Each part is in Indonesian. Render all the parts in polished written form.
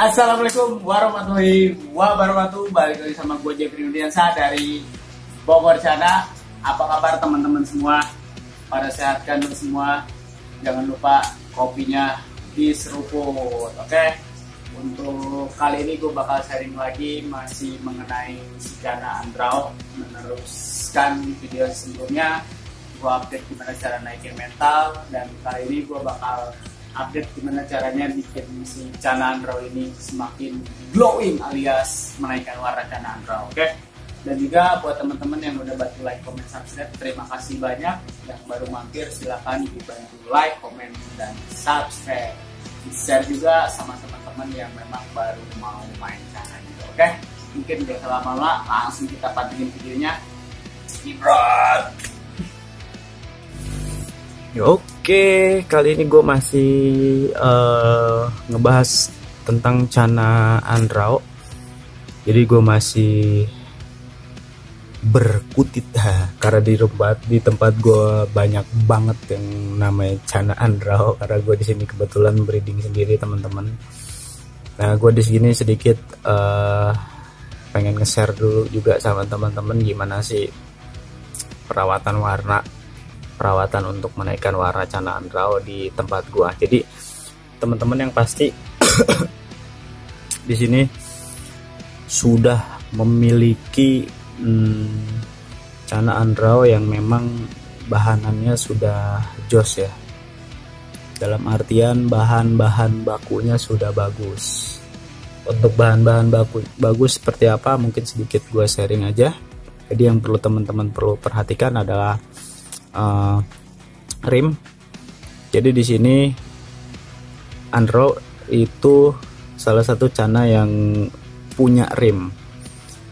Assalamualaikum warahmatullahi wabarakatuh. Balik lagi sama gue Jeffrey Nudiansa dari Bogor Cana. Apa kabar teman-teman semua? Pada sehat kan semua? Jangan lupa kopinya diseruput, oke? Untuk kali ini gue bakal sharing lagi masih mengenai si Cana Andrao. Meneruskan video sebelumnya, gue update gimana cara naikin mental. Dan kali ini gue bakal update gimana caranya bikin si Cana Andrao ini semakin glowing alias menaikkan warna Cana Andrao, oke? Dan juga buat teman-teman yang udah bantu like, comment, subscribe, terima kasih banyak. Yang baru mampir silahkan dibantu like, comment, dan subscribe. Di-share juga sama teman-teman yang memang baru mau main Cana gitu, oke? Mungkin gak lama-lama, langsung kita pantengin videonya. Ibrat! Oke, kali ini gue masih ngebahas tentang Cana Andrao. Jadi gue masih berkutit karena di tempat gue banyak banget yang namanya Cana Andrao. Karena gue di sini kebetulan breeding sendiri teman-teman. Nah, gue di sini sedikit pengen nge-share dulu juga sama teman-teman gimana sih perawatan untuk menaikkan warna Cana Andrao di tempat gua. Jadi teman-teman yang pasti di sini sudah memiliki Cana Andrao yang memang bahanannya sudah jos ya. Dalam artian bahan-bahan bakunya sudah bagus. Untuk bahan-bahan bagus seperti apa mungkin sedikit gua sharing aja. Jadi yang perlu teman-teman perhatikan adalah rim. Jadi di sini Andrao itu salah satu Cana yang punya rim.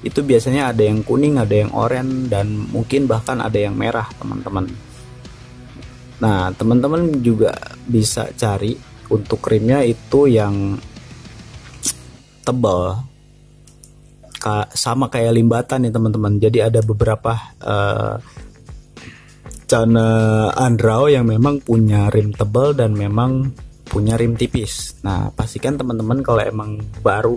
Itu biasanya ada yang kuning, ada yang oranye, dan mungkin bahkan ada yang merah teman-teman. Nah, teman-teman juga bisa cari untuk rimnya itu yang tebal, sama kayak limbatan nih teman-teman. Jadi ada beberapa Cana Andrao yang memang punya rim tebal dan memang punya rim tipis. Nah, pastikan teman-teman kalau emang baru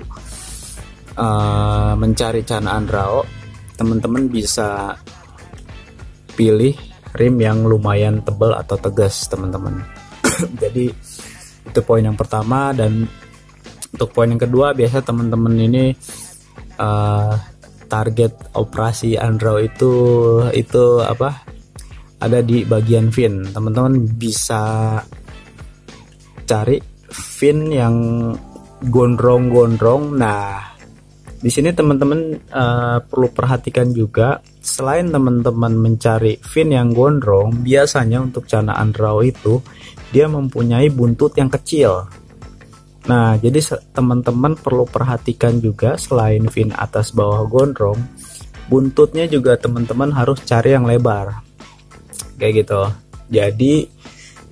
mencari Cana Andrao, teman-teman bisa pilih rim yang lumayan tebal atau tegas teman-teman. Jadi itu poin yang pertama. Dan untuk poin yang kedua, biasa teman-teman ini target operasi Andrao itu apa? Ada di bagian fin. Teman-teman bisa cari fin yang gondrong-gondrong. Nah, di sini teman-teman perlu perhatikan juga, selain teman-teman mencari fin yang gondrong, biasanya untuk Cana Andrao itu dia mempunyai buntut yang kecil. Nah, jadi teman-teman perlu perhatikan juga, selain fin atas bawah gondrong, buntutnya juga teman-teman harus cari yang lebar. Kayak gitu. Jadi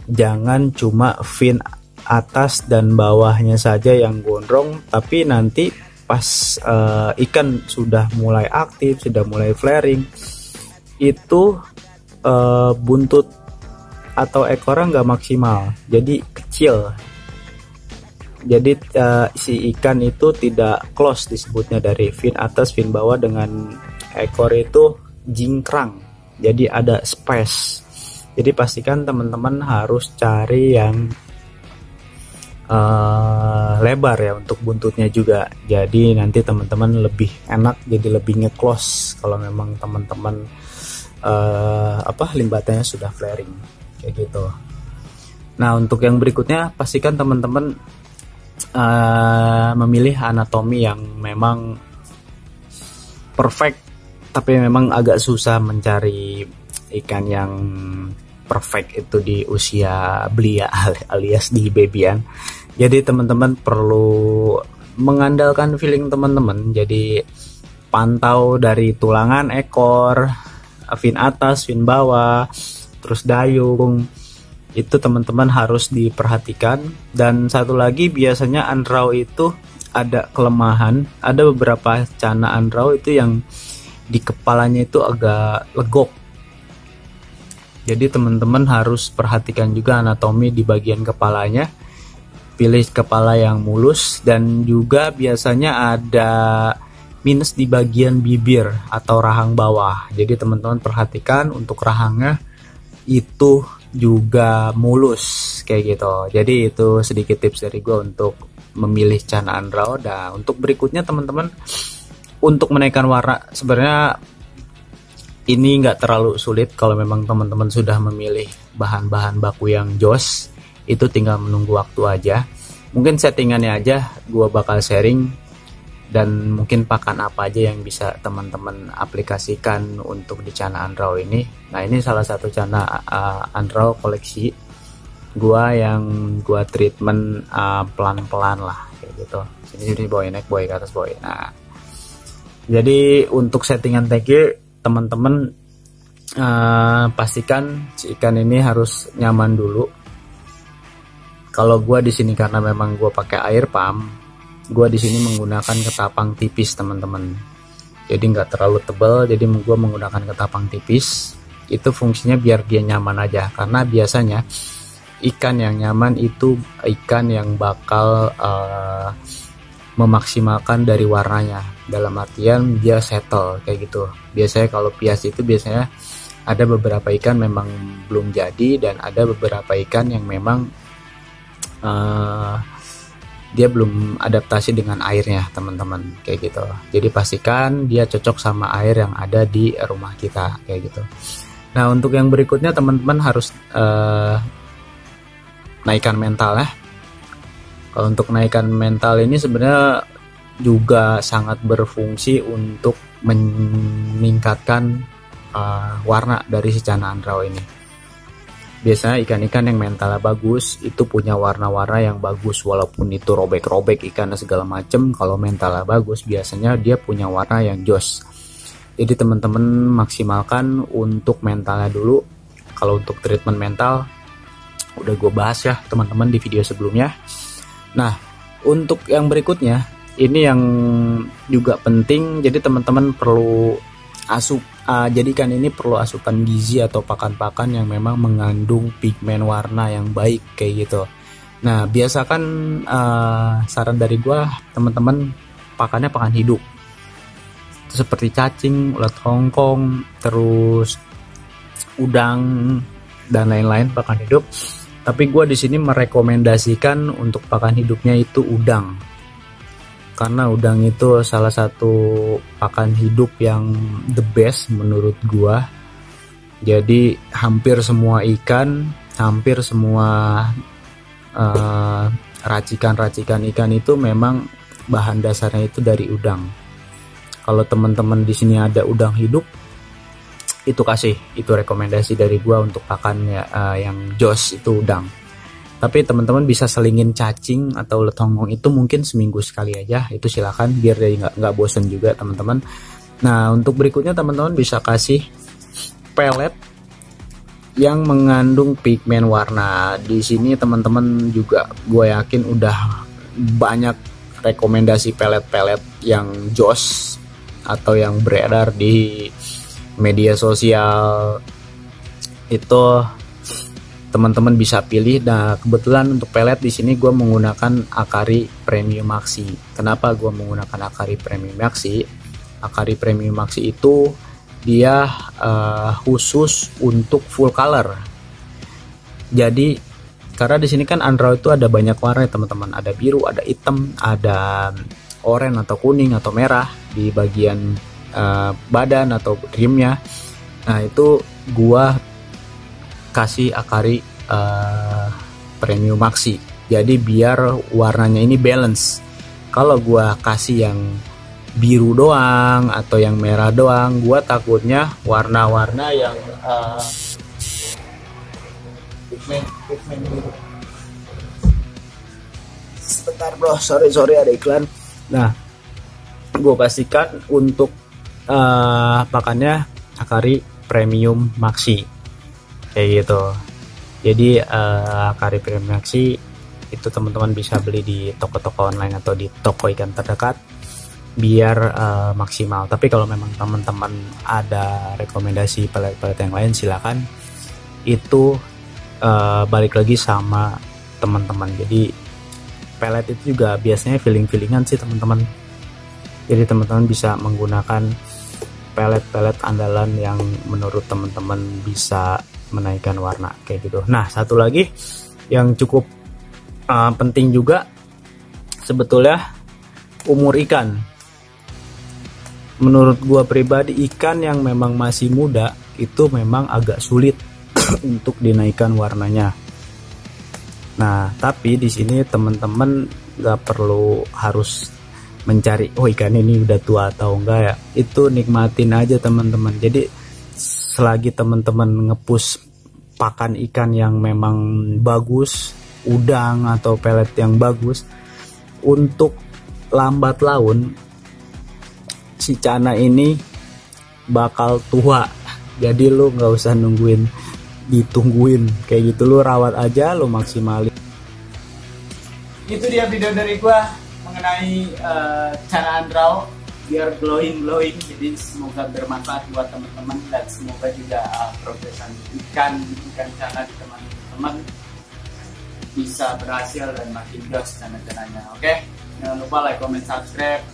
jangan cuma fin atas dan bawahnya saja yang gondrong, tapi nanti pas ikan sudah mulai aktif, sudah mulai flaring, itu buntut atau ekornya nggak maksimal, jadi kecil. Jadi si ikan itu tidak close disebutnya, dari fin atas fin bawah dengan ekor itu jingkrang. Jadi ada space. Jadi pastikan teman-teman harus cari yang lebar ya untuk buntutnya juga. Jadi nanti teman-teman lebih enak, jadi lebih nge-close kalau memang teman-teman limbatannya sudah flaring kayak gitu. Nah, untuk yang berikutnya pastikan teman-teman memilih anatomi yang memang perfect. Tapi memang agak susah mencari ikan yang perfect itu di usia belia alias di babyan. Jadi teman-teman perlu mengandalkan feeling teman-teman. Jadi pantau dari tulangan ekor, fin atas, fin bawah, terus dayung. Itu teman-teman harus diperhatikan. Dan satu lagi, biasanya Andrao itu ada kelemahan. Ada beberapa Cana Andrao itu yang di kepalanya itu agak legok. Jadi teman-teman harus perhatikan juga anatomi di bagian kepalanya. pilih kepala yang mulus, dan juga biasanya ada minus di bagian bibir atau rahang bawah. Jadi teman-teman perhatikan untuk rahangnya itu juga mulus kayak gitu. Jadi itu sedikit tips dari gue untuk memilih canaan raw. Dan untuk berikutnya teman-teman, untuk menaikkan warna sebenarnya ini nggak terlalu sulit kalau memang teman-teman sudah memilih bahan-bahan baku yang jos. Itu tinggal menunggu waktu aja. Mungkin settingannya aja gue bakal sharing, dan mungkin pakan apa aja yang bisa teman-teman aplikasikan untuk di cana Unraw ini. Nah, ini salah satu cana Unraw koleksi gua yang gua treatment pelan-pelan lah kayak gitu. Sini boy, naik boy, ke atas boy. Nah, jadi untuk settingan TG teman-teman pastikan si ikan ini harus nyaman dulu. Kalau gua di sini karena memang gua pakai air pump, gua di sini menggunakan ketapang tipis teman-teman. Jadi nggak terlalu tebal, jadi gua menggunakan ketapang tipis. Itu fungsinya biar dia nyaman aja, karena biasanya ikan yang nyaman itu ikan yang bakal memaksimalkan dari warnanya. Dalam artian dia settle kayak gitu. Biasanya kalau pias itu biasanya ada beberapa ikan memang belum jadi, dan ada beberapa ikan yang memang dia belum adaptasi dengan airnya teman-teman kayak gitu. Jadi pastikan dia cocok sama air yang ada di rumah kita kayak gitu. Nah, untuk yang berikutnya teman-teman harus naikkan mental ya. Kalau untuk naikkan mental ini sebenarnya juga sangat berfungsi untuk meningkatkan warna dari si cana Unraw ini. Biasanya ikan-ikan yang mentalnya bagus itu punya warna-warna yang bagus, walaupun itu robek-robek ikan segala macem. Kalau mentalnya bagus biasanya dia punya warna yang jos. Jadi teman-teman maksimalkan untuk mentalnya dulu. Kalau untuk treatment mental udah gue bahas ya teman-teman di video sebelumnya. Nah, untuk yang berikutnya ini yang juga penting. Jadi teman-teman perlu jadikan ini perlu asupan gizi atau pakan-pakan yang memang mengandung pigmen warna yang baik kayak gitu. Nah, biasakan saran dari gua teman-teman pakannya pakan hidup seperti cacing, ulat hongkong, terus udang dan lain-lain pakan hidup. Tapi gua di sini merekomendasikan untuk pakan hidupnya itu udang. Karena udang itu salah satu pakan hidup yang the best menurut gua. Jadi hampir semua ikan, hampir semua racikan-racikan ikan itu memang bahan dasarnya itu dari udang. Kalau teman-teman di sini ada udang hidup, itu rekomendasi dari gua untuk pakan yang jos itu udang. Tapi teman-teman bisa selingin cacing atau ulat hongkong itu mungkin seminggu sekali aja, itu silakan biar dia nggak bosen juga teman-teman. Nah, untuk berikutnya teman-teman bisa kasih pelet yang mengandung pigmen warna. Di sini teman-teman juga gue yakin udah banyak rekomendasi pelet-pelet yang jos atau yang beredar di media sosial. Itu teman-teman bisa pilih. Nah, kebetulan untuk pelet di sini gue menggunakan Akari Premium Maxi. Kenapa gue menggunakan Akari Premium Maxi? Akari Premium Maxi itu dia khusus untuk full color. Jadi karena di sini kan Unraw itu ada banyak warna teman-teman. Ada biru, ada hitam, ada oranye atau kuning atau merah di bagian badan atau rimnya. Nah, itu gua kasih Akari Premium Maxi. Jadi biar warnanya ini balance. Kalau gua kasih yang biru doang atau yang merah doang, gua takutnya warna-warna yang pigmen biru. Sebentar bro, sorry ada iklan. Nah, gua pastikan untuk pakannya Akari Premium Maxi kayak gitu. Jadi Akari Premium Maxi itu teman-teman bisa beli di toko-toko online atau di toko ikan terdekat biar maksimal. Tapi kalau memang teman-teman ada rekomendasi pelet-pelet yang lain silakan. Itu balik lagi sama teman-teman. Jadi pelet itu juga biasanya feeling-feelingan sih teman-teman. Jadi teman-teman bisa menggunakan pelet-pelet andalan yang menurut teman-teman bisa menaikkan warna kayak gitu. Nah, satu lagi yang cukup penting juga sebetulnya umur ikan. Menurut gua pribadi, ikan yang memang masih muda itu memang agak sulit untuk dinaikkan warnanya. Nah, tapi di sini teman-teman nggak perlu harus mencari ikan ini udah tua atau enggak ya. Itu nikmatin aja teman-teman. Jadi selagi teman-teman ngepush pakan ikan yang memang bagus, udang atau pelet yang bagus, untuk lambat laun si Cana ini bakal tua. Jadi lu nggak usah ditungguin kayak gitu, lu rawat aja, lu maksimalin. Itu dia video dari gua mengenai cara andrau biar glowing. Jadi semoga bermanfaat buat teman-teman dan semoga juga progresan ikan Cana di teman-teman bisa berhasil dan makin gas channel-channelnya. Oke, jangan lupa like, comment, subscribe.